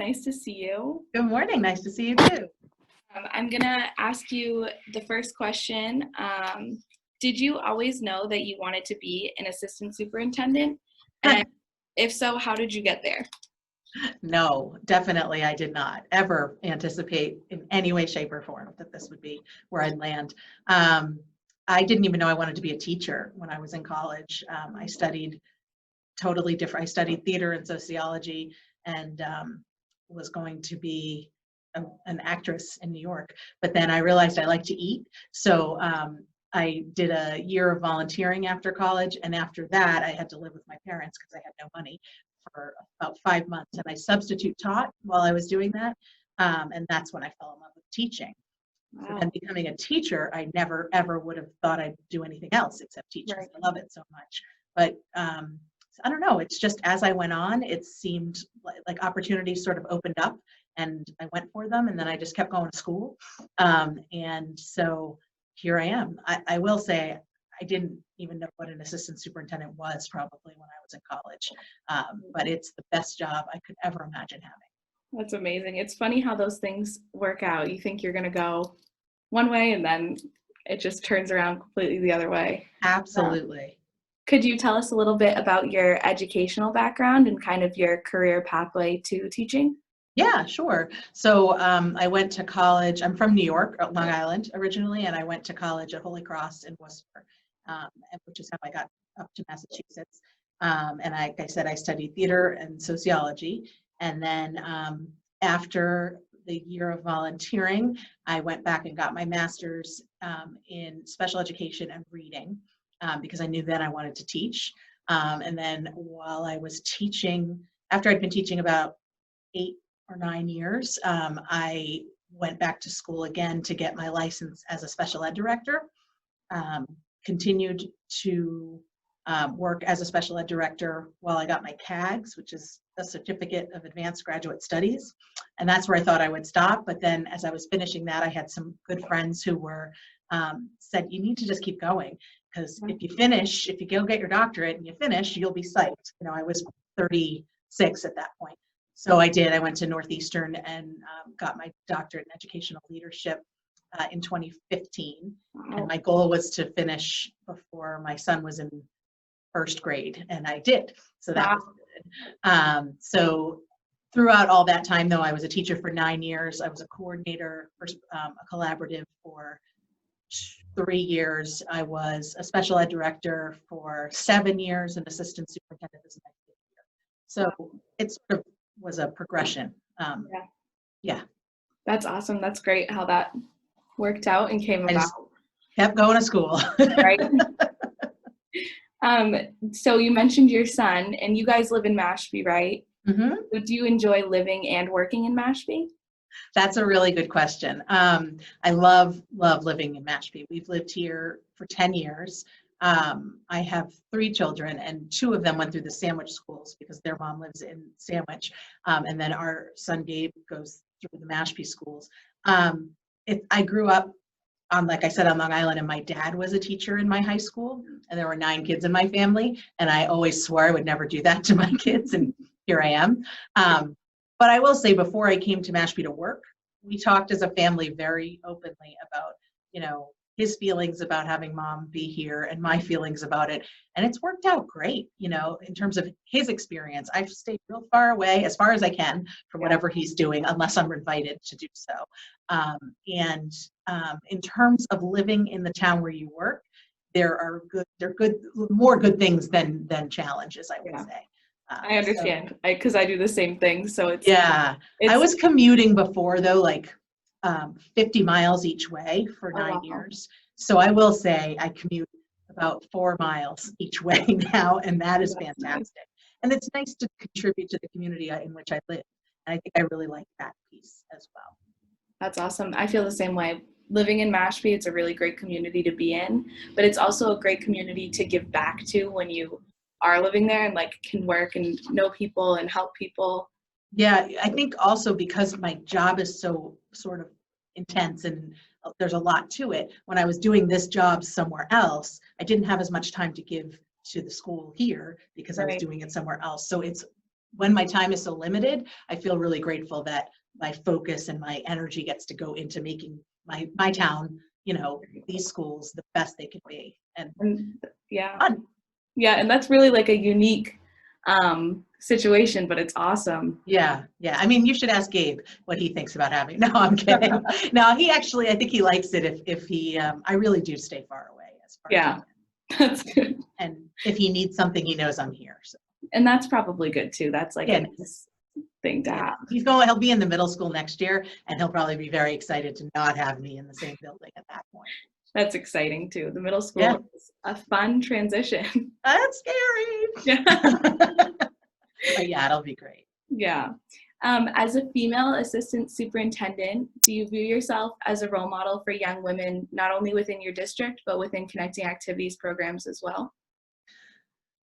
Nice to see you. Good morning. Nice to see you too. I'm going to ask you the first question. Did you always know that you wanted to be an assistant superintendent? And if so, how did you get there? No, definitely I did not ever anticipate in any way, shape, or form that this would be where I'd land. I didn't even know I wanted to be a teacher when I was in college. I studied totally different. I studied theater and sociology and was going to be an actress in New York. But then I realized I like to eat. So I did a year of volunteering after college. And after that, I had to live with my parents because I had no money for about 5 months. And I substitute taught while I was doing that. And that's when I fell in love with teaching. Wow. So then becoming a teacher, I never, ever would have thought I'd do anything else except teach. Right. I love it so much. But I don't know, it's just as I went on, it seemed like opportunities sort of opened up and I went for them, and then I just kept going to school. And so here I am. I will say I didn't even know what an assistant superintendent was probably when I was in college, but it's the best job I could ever imagine having. That's amazing. It's funny how those things work out. You think you're going to go one way and then it just turns around completely the other way. Absolutely. Could you tell us a little bit about your educational background and kind of your career pathway to teaching? Yeah, sure. So I went to college. I'm from New York, Long Island originally, and I went to college at Holy Cross in Worcester, which is how I got up to Massachusetts. And like I said, I studied theater and sociology. And then after the year of volunteering, I went back and got my master's in special education and reading because I knew then I wanted to teach. And then while I was teaching, after I'd been teaching about 8 or 9 years, I went back to school again to get my license as a special ed director. Continued to work as a special ed director while I got my CAGS, which is a certificate of advanced graduate studies. And that's where I thought I would stop. But then as I was finishing that, I had some good friends who were said, you need to just keep going. Because if you go get your doctorate and you finish, you'll be psyched. You know, I was 36 at that point. So I did. I went to Northeastern and got my doctorate in educational leadership in 2015. Wow. And my goal was to finish before my son was in first grade, and I did. So that was good. So throughout all that time, though, I was a teacher for 9 years. I was a coordinator for a collaborative for 3 years. I was a special ed director for 7 years and assistant superintendent this next year. So it sort of was a progression. Yeah. That's awesome. That's great how that worked out and came about. Kept going to school. Right. So you mentioned your son, and you guys live in Mashpee, right? Mm-hmm. So do you enjoy living and working in Mashpee? That's a really good question. I love living in Mashpee. We've lived here for 10 years. I have 3 children, and 2 of them went through the Sandwich schools because their mom lives in Sandwich. And then our son Gabe goes through the Mashpee schools. I grew up like I said, on Long Island, and my dad was a teacher in my high school, and there were 9 kids in my family, and I always swore I would never do that to my kids, and here I am. But I will say, before I came to Mashpee to work, we talked as a family very openly about, his feelings about having mom be here and my feelings about it. And it's worked out great, in terms of his experience. I've stayed real far away, as far as I can, from whatever he's doing, unless I'm invited to do so. And in terms of living in the town where you work, there are more good things than challenges, I would say. I understand, because I do the same thing. So it's I was commuting before, though, like 50 miles each way for 9 years. So I will say I commute about 4 miles each way now, and that is fantastic. Nice. And it's nice to contribute to the community in which I live. And I think I really like that piece as well. That's awesome. I feel the same way. Living in Mashpee, it's a really great community to be in, but it's also a great community to give back to when you are living there and can work and know people and help people. Yeah, I think also because my job is so sort of intense and there's a lot to it. When I was doing this job somewhere else, I didn't have as much time to give to the school here because I was doing it somewhere else. So it's when my time is so limited, I feel really grateful that my focus and my energy gets to go into making my town, these schools the best they can be. And yeah. Fun. Yeah, and that's really like a unique situation, but it's awesome. Yeah. I mean, you should ask Gabe what he thinks about having. No, I'm kidding. No, he actually, I think he likes it if he. I really do stay far away as far Yeah, as that's good. and if he needs something, he knows I'm here. So. And that's probably good too. That's like a nice thing to have. He'll be in the middle school next year, and he'll probably be very excited to not have me in the same building at that point. That's exciting too. The middle school is a fun transition. That's scary. Yeah. But yeah, it'll be great. Yeah. As a female assistant superintendent, do you view yourself as a role model for young women, not only within your district, but within connecting activities programs as well?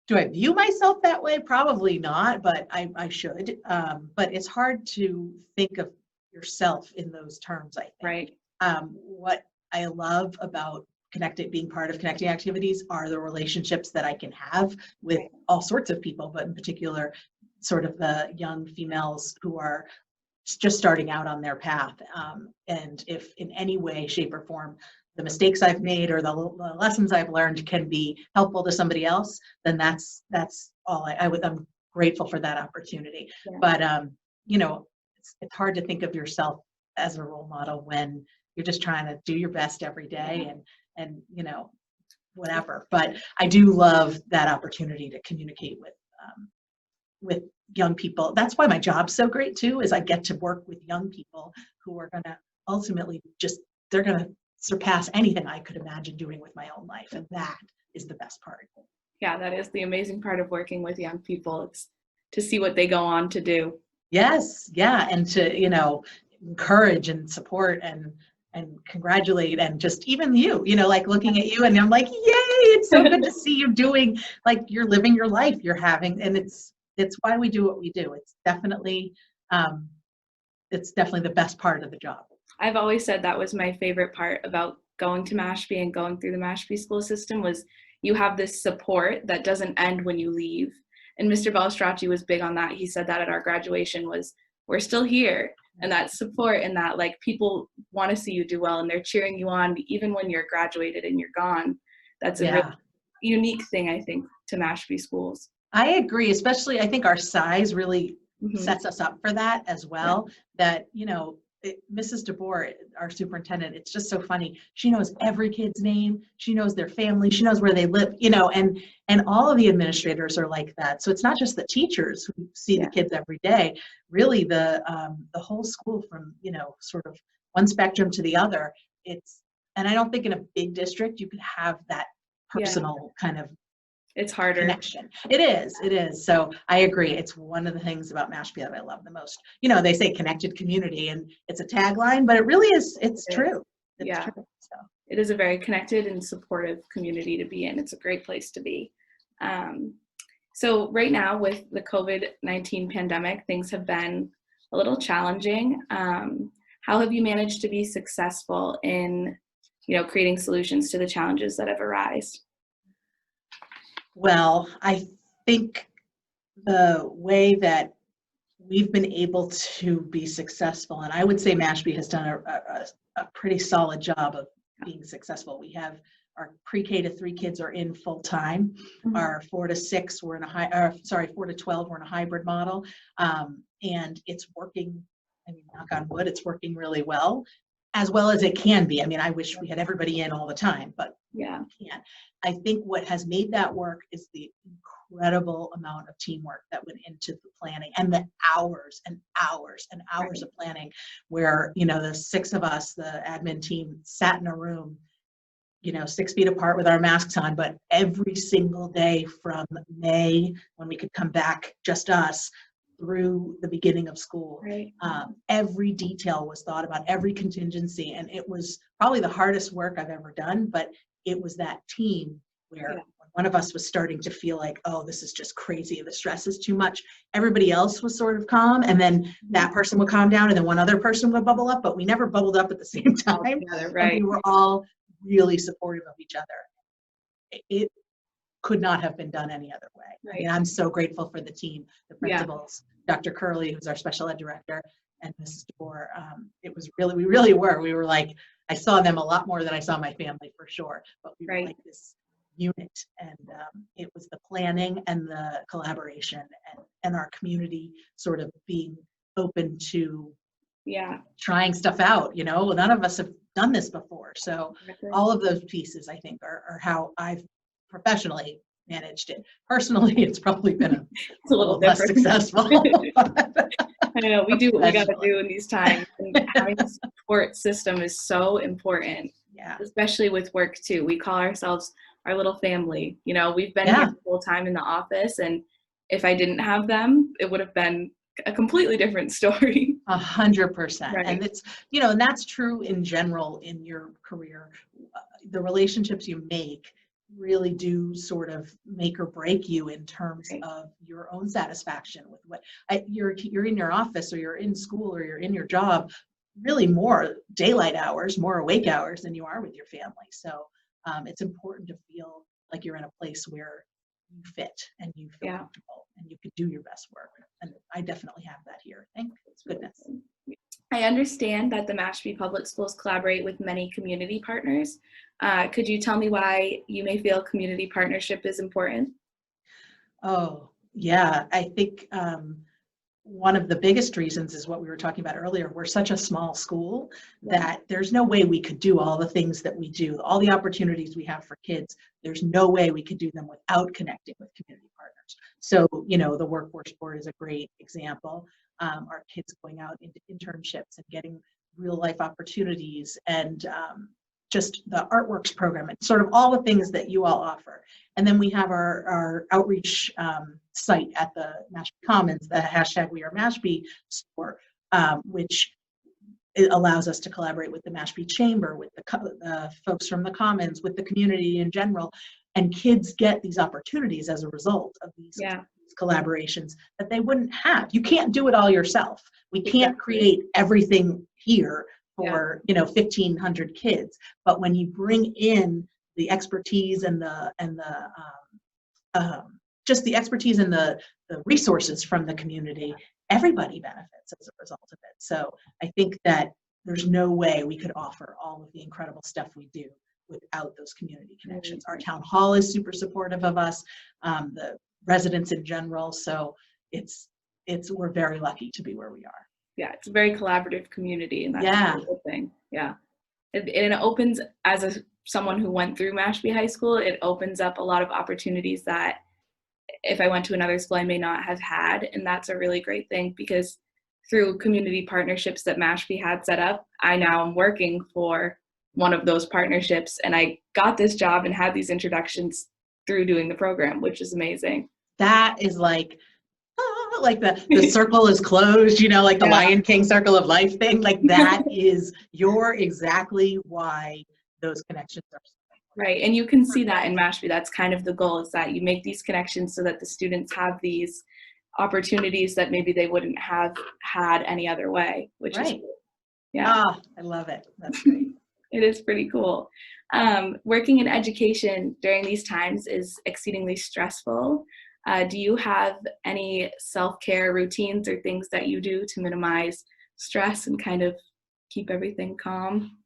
Do I view myself that way? Probably not, but I should. But it's hard to think of yourself in those terms, I think. Right. What I love about being part of connecting activities are the relationships that I can have with all sorts of people, but in particular, sort of the young females who are just starting out on their path. And if in any way, shape, or form, the mistakes I've made or the lessons I've learned can be helpful to somebody else, then that's all I'm grateful for that opportunity. Yeah. But it's hard to think of yourself as a role model when you're just trying to do your best every day and whatever. But I do love that opportunity to communicate with young people. That's why my job's so great too, is I get to work with young people who are going to ultimately they're going to surpass anything I could imagine doing with my own life. And that is the best part. Yeah, that is the amazing part of working with young people. It's to see what they go on to do. Yes. Yeah. And to, encourage and support and congratulate, and just even like looking at you and I'm like, yay, it's so good to see you doing, like, you're living your life, you're having, and it's why we do what we do. It's definitely the best part of the job. I've always said that was my favorite part about going to Mashpee and going through the Mashpee school system was you have this support that doesn't end when you leave. And Mr. Balistracci was big on that. He said that at our graduation was, we're still here. And that support and that, like, people want to see you do well and they're cheering you on even when you're graduated and you're gone. That's a really unique thing, I think, to Mashpee schools. I agree, especially I think our size really sets us up for that as well. That, Mrs. DeBoer, our superintendent, it's just so funny. She knows every kid's name. She knows their family. She knows where they live, and all of the administrators are like that. So it's not just the teachers who see the kids every day, really the whole school from, sort of one spectrum to the other. And I don't think in a big district you could have that personal kind of it's harder connection. It is. So I agree. It's one of the things about Mashpee that I love the most. They say connected community and it's a tagline, but it really is, it's true. It's true. So it is a very connected and supportive community to be in. It's a great place to be. So right now with the COVID-19 pandemic, things have been a little challenging. How have you managed to be successful in, creating solutions to the challenges that have arisen? Well, I think the way that we've been able to be successful, and I would say Mashpee has done a pretty solid job of being successful. We have our pre-K to 3 kids are in full time. Our 4 to 6 we're in 4 to 12 we're in a hybrid model, and it's working. I mean, knock on wood, it's working really well as it can be. I mean, I wish we had everybody in all the time, but we can't. I think what has made that work is the incredible amount of teamwork that went into the planning and the hours and hours and hours of planning where, the 6 of us, the admin team, sat in a room, 6 feet apart with our masks on, but every single day from May, when we could come back, just us, through the beginning of school. Every detail was thought about, every contingency, and it was probably the hardest work I've ever done, but it was that team where one of us was starting to feel like, oh, this is just crazy, the stress is too much. Everybody else was sort of calm, and then that person would calm down, and then one other person would bubble up, but we never bubbled up at the same time. And we were all really supportive of each other. could not have been done any other way. Right. I mean, I'm so grateful for the team, the Yeah. principals, Dr. Curley, who's our special ed director, and Mrs. DeBoer. It was really, we really were. We were like, I saw them a lot more than I saw my family for sure, but we were Right. like this unit, and it was the planning and the collaboration and our community sort of being open to Yeah. trying stuff out. You know, none of us have done this before, so Exactly. all of those pieces I think are how I've professionally managed it. Personally, it's probably been It's a little less different. successful. I know, we do what we got to Professionally. do in these times. And having a support system is so important, Yeah. especially with work too. We call ourselves our little family. You know, we've been Yeah. here the whole time in the office, and if I didn't have them, it would have been a completely different story. 100%. Right. And it's, you know, and that's true in general in your career. The relationships you make really do sort of make or break you in terms Right. of your own satisfaction with what you're in your office, or you're in school, or you're in your job, really more daylight hours, more awake hours than you are with your family. So it's important to feel like you're in a place where you fit and you feel Yeah. comfortable and you could do your best work. And I definitely have that here. Thank goodness. I understand that the Mashpee Public Schools collaborate with many community partners. Could you tell me why you may feel community partnership is important? Oh, yeah. I think one of the biggest reasons is what we were talking about earlier. We're such a small school that there's no way we could do all the things that we do, all the opportunities we have for kids. There's no way we could do them without connecting with community partners. So, you know, the Workforce Board is a great example. Our kids going out into internships and getting real life opportunities, and just the Artworks program, and sort of all the things that you all offer. And then we have our outreach site at the Mashpee Commons, the #WeAreMashpee store, which it allows us to collaborate with the Mashpee Chamber, with the folks from the Commons, with the community in general. And kids get these opportunities as a result of these collaborations that they wouldn't have. You can't do it all yourself. We can't create everything here for 1,500 kids. But when you bring in the expertise and just the expertise and the resources from the community, everybody benefits as a result of it. So I think that there's no way we could offer all of the incredible stuff we do without those community connections. Our town hall is super supportive of us, the residents in general. So we're very lucky to be where we are. Yeah, it's a very collaborative community, and that's a really good thing. Yeah, it opens, as someone who went through Mashpee High School, it opens up a lot of opportunities that if I went to another school, I may not have had, and that's a really great thing, because through community partnerships that Mashpee had set up, I now am working for one of those partnerships, and I got this job and had these introductions through doing the program, which is amazing. That is like the circle is closed, you know, like the Lion King circle of life thing. Like that you're exactly why those connections are so important. Right, and you can see that in Mashpee. That's kind of the goal, is that you make these connections so that the students have these opportunities that maybe they wouldn't have had any other way, which is cool. I love it. That's great. It is pretty cool. Working in education during these times is exceedingly stressful. Do you have any self-care routines or things that you do to minimize stress and kind of keep everything calm?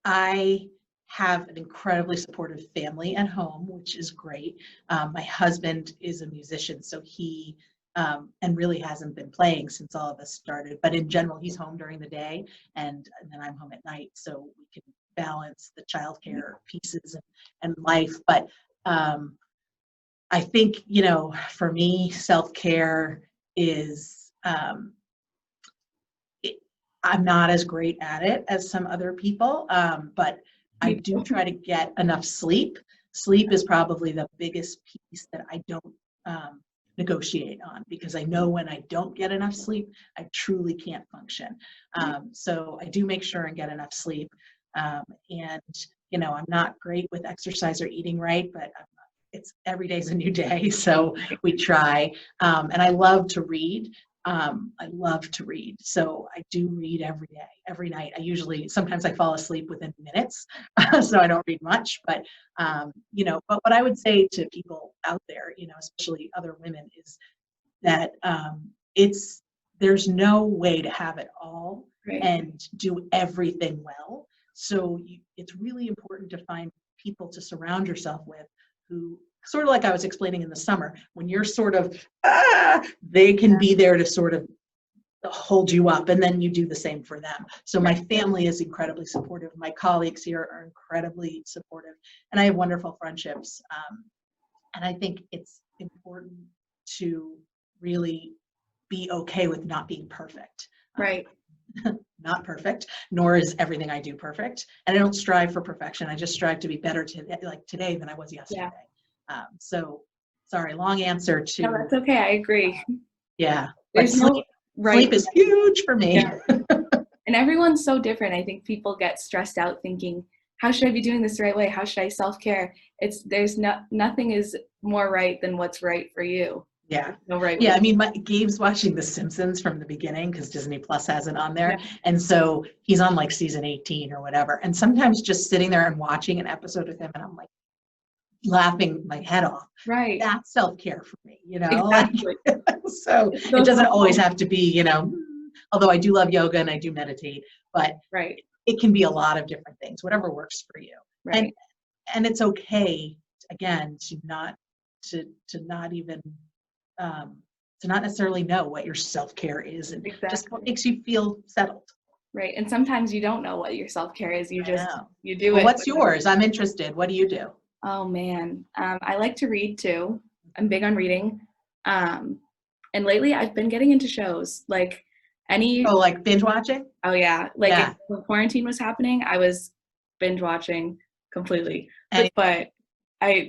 I have an incredibly supportive family at home, which is great. My husband is a musician, so he and really hasn't been playing since all of us started. But in general, he's home during the day, and then I'm home at night, so we can balance the childcare pieces and life. But I think, you know, for me, self-care is, I'm not as great at it as some other people, but I do try to get enough sleep. Sleep is probably the biggest piece that I don't negotiate on, because I know when I don't get enough sleep, I truly can't function. So I do make sure and get enough sleep. And, you know, I'm not great with exercise or eating right, but it's every day's a new day. So we try. And I love to read. I love to read. So I do read every day, every night. Sometimes I fall asleep within minutes, so I don't read much, but, but what I would say to people out there, especially other women, is that there's no way to have it all Right. and do everything well. So it's really important to find people to surround yourself with who, sort of like I was explaining in the summer, when you're sort of, they can be there to sort of hold you up, and then you do the same for them. So my family is incredibly supportive. My colleagues here are incredibly supportive, and I have wonderful friendships. And I think it's important to really be okay with not being perfect. Right. Not perfect, nor is everything I do perfect. And I don't strive for perfection. I just strive to be better today than I was yesterday. So sorry, long answer to. No, that's okay. I agree. Yeah. There's no right. Sleep is huge for me. Yeah. And everyone's so different. I think people get stressed out thinking, how should I be doing this the right way? How should I self-care? Nothing is more right than what's right for you. Yeah. No right. Yeah. I mean, Gabe's watching The Simpsons from the beginning because Disney Plus has it on there. Yeah. And so he's on like season 18 or whatever. And sometimes just sitting there and watching an episode with him, and I'm like laughing my head off. Right. That's self-care for me, Exactly. So it doesn't always have to be, although I do love yoga and I do meditate, but it can be a lot of different things, whatever works for you. Right. And it's okay, again, to not necessarily know what your self-care is, and just what makes you feel settled. Right. And sometimes you don't know what your self-care is. You do it. What's yours? I'm interested. What do you do? Oh man. I like to read too. I'm big on reading. And lately I've been getting into shows like like binge watching? Oh yeah. When quarantine was happening, I was binge watching completely. But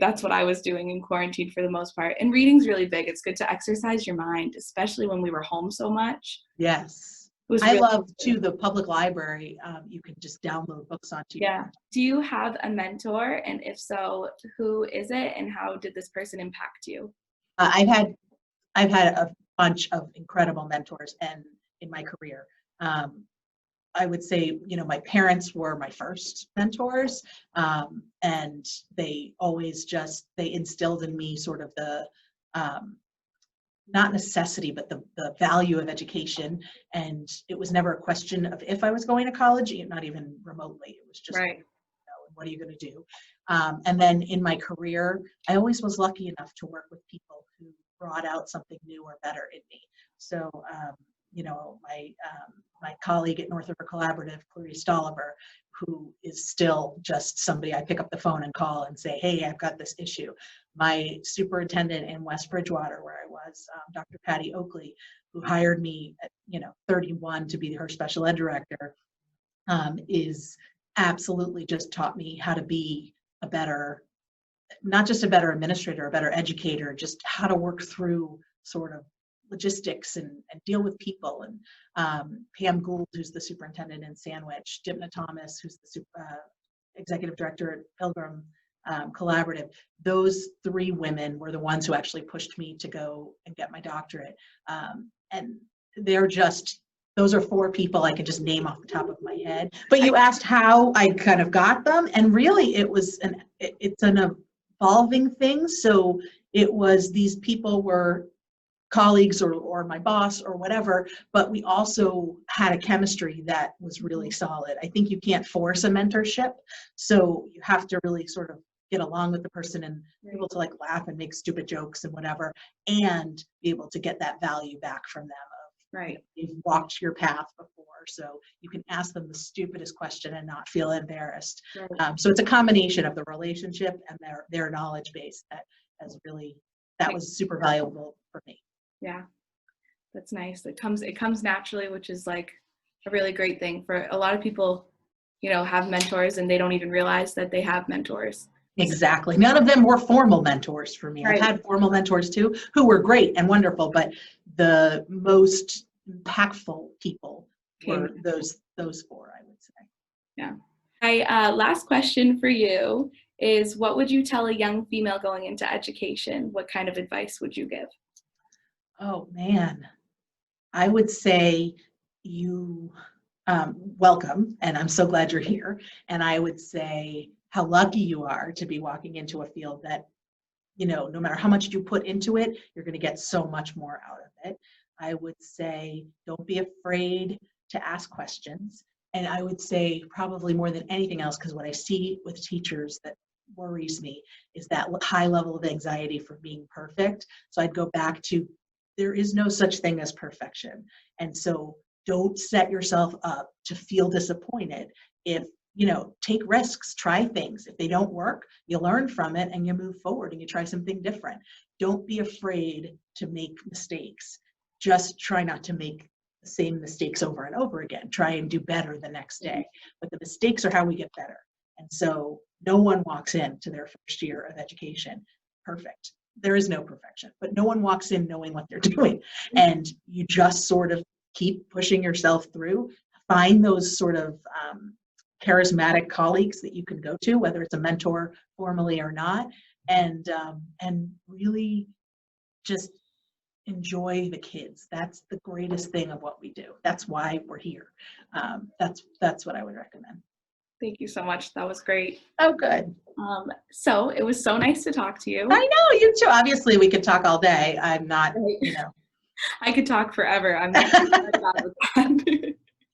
that's what I was doing in quarantine for the most part. And reading's really big. It's good to exercise your mind, especially when we were home so much. Yes. I love too the public library. You can just download books onto your phone. Do you have a mentor? And if so, who is it and how did this person impact you? I've had a bunch of incredible mentors in my career. I would say, my parents were my first mentors, and they always they instilled in me sort of the, not necessity, but the value of education. And it was never a question of if I was going to college, not even remotely. It was just, what are you going to do? And then in my career, I always was lucky enough to work with people who brought out something new or better in me. So, my colleague at North River Collaborative, Clarice Stolliver, who is still just somebody I pick up the phone and call and say, hey, I've got this issue. My superintendent in West Bridgewater, where I was, Dr. Patty Oakley, who hired me at 31 to be her special ed director, is absolutely just taught me how to be not just a better administrator, a better educator, just how to work through sort of logistics and deal with people. And Pam Gould, who's the superintendent in Sandwich, Dipna Thomas, who's the executive director at Pilgrim Collaborative. Those three women were the ones who actually pushed me to go and get my doctorate. And those are four people I can just name off the top of my head. But you asked how I kind of got them, and really it's an evolving thing. So it was, these people were colleagues or my boss or whatever, but we also had a chemistry that was really solid. I think you can't force a mentorship, so you have to really sort of get along with the person and be able to laugh and make stupid jokes and whatever, and be able to get that value back from them. They've walked your path before, so you can ask them the stupidest question and not feel embarrassed. So it's a combination of the relationship and their knowledge base that was super valuable for me. Yeah, that's nice. It comes naturally, which is a really great thing. For a lot of people, have mentors and they don't even realize that they have mentors. Exactly. None of them were formal mentors for me. I've had formal mentors too, who were great and wonderful, but the most impactful people were those four, I would say. Yeah. My last question for you is, what would you tell a young female going into education? What kind of advice would you give? Oh man, I would say you welcome, and I'm so glad you're here. And I would say how lucky you are to be walking into a field that, you know, no matter how much you put into it, you're going to get so much more out of it. I would say don't be afraid to ask questions. And I would say probably more than anything else, because what I see with teachers that worries me is that high level of anxiety for being perfect. So I'd go back to there is no such thing as perfection. And so don't set yourself up to feel disappointed if, you know, take risks, try things. If they don't work, you learn from it and you move forward and you try something different. Don't be afraid to make mistakes. Just try not to make the same mistakes over and over again. Try and do better the next day. But the mistakes are how we get better. And so no one walks into their first year of education perfect. There is no perfection, but no one walks in knowing what they're doing. And you just sort of keep pushing yourself through, find those sort of charismatic colleagues that you can go to, whether it's a mentor formally or not, and really just enjoy the kids. That's the greatest thing of what we do. That's why we're here. That's what I would recommend. Thank you so much. That was great. Oh, good. So it was so nice to talk to you. I know, you too. Obviously, we could talk all day. I'm not, you know. I could talk forever. I'm not bad with that.